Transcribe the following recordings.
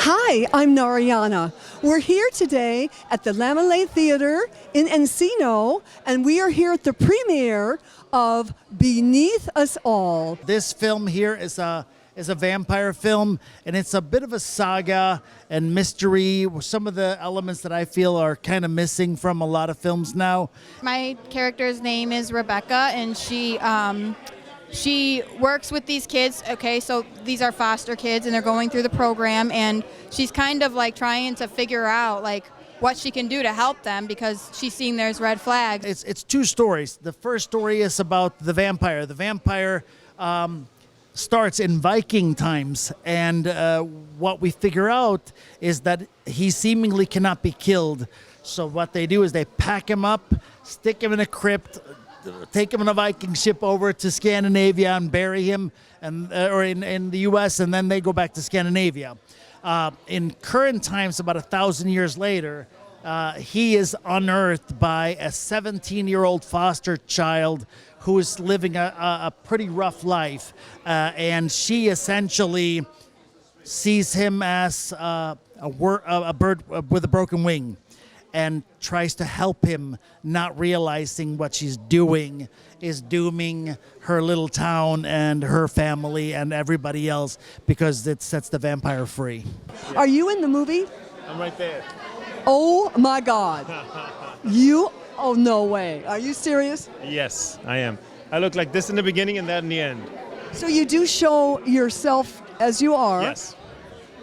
Hi, I'm Narayana. We're here today at the Laemmle Theater in Encino, and we are here at the premiere of Beneath Us All. This film here is a vampire film, and it's a bit of a saga and mystery. Some of the elements that I feel are kind of missing from a lot of films now. My character's name is Rebecca, and she works with these kids. Okay, so these are foster kids, and they're going through the program, and she's kind of like trying to figure out like what she can do to help them because she's seeing there's red flags. It's two stories. The first story is about the vampire. The vampire starts in Viking times, and what we figure out is that he seemingly cannot be killed. So what they do is they pack him up, stick him in a crypt, take him on a Viking ship over to Scandinavia and bury him, or in the U.S., and then they go back to Scandinavia. In current times, about 1,000 years later, he is unearthed by a 17-year-old foster child who is living a pretty rough life, and she essentially sees him as a bird with a broken wing, and tries to help him, not realizing what she's doing is dooming her little town and her family and everybody else, because it sets the vampire free. Are you in the movie? I'm right there. Oh my God. Oh, no way. Are you serious? Yes, I am. I look like this in the beginning and that in the end. So you do show yourself as you are? Yes.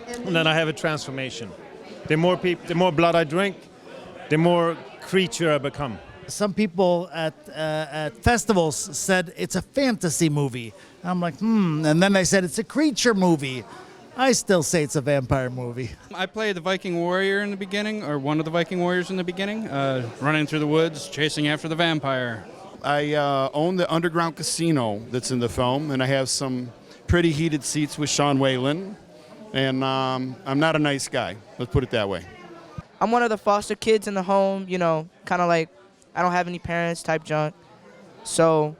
And then I have a transformation. The more blood I drink, the more creature I become. Some people at festivals said it's a fantasy movie. I'm like, and then they said it's a creature movie. I still say it's a vampire movie. I played the Viking warrior in the beginning, or one of the Viking warriors in the beginning, running through the woods, chasing after the vampire. I own the underground casino that's in the film, and I have some pretty heated seats with Sean Whalen, and I'm not a nice guy, let's put it that way. I'm one of the foster kids in the home, kind of like I don't have any parents type junk. So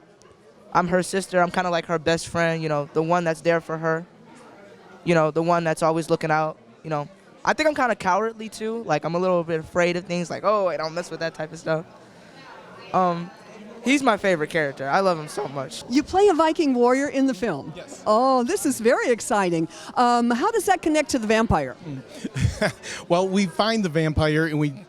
I'm her sister. I'm kind of like her best friend, the one that's there for her, the one that's always looking out. I think I'm kind of cowardly too. Like I'm a little bit afraid of things like, oh, I don't mess with that type of stuff. He's my favorite character. I love him so much. You play a Viking warrior in the film? Yes. Oh, this is very exciting. How does that connect to the vampire? Well, we find the vampire, and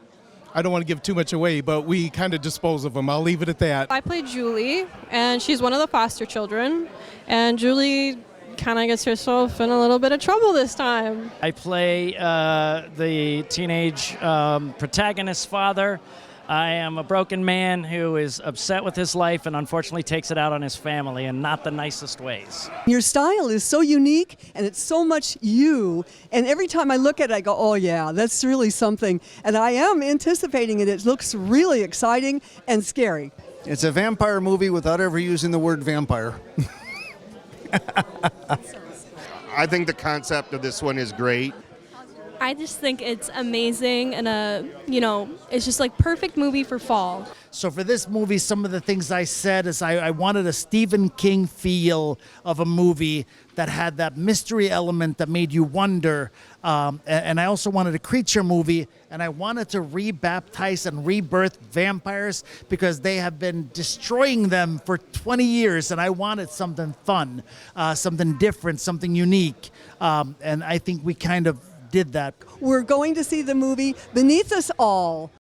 I don't want to give too much away, but we kind of dispose of him. I'll leave it at that. I play Julie, and she's one of the foster children, and Julie kind of gets herself in a little bit of trouble this time. I play the teenage protagonist's father. I am a broken man who is upset with his life and unfortunately takes it out on his family in not the nicest ways. Your style is so unique, and it's so much you, and every time I look at it, I go, oh yeah, that's really something, and I am anticipating it. It looks really exciting and scary. It's a vampire movie without ever using the word vampire. I think the concept of this one is great. I just think it's amazing, and it's just like perfect movie for fall. So for this movie, some of the things I said is I wanted a Stephen King feel of a movie that had that mystery element that made you wonder. And I also wanted a creature movie, and I wanted to rebaptize and rebirth vampires because they have been destroying them for 20 years, and I wanted something fun, something different, something unique. And I think we kind of did that. We're going to see the movie Beneath Us All.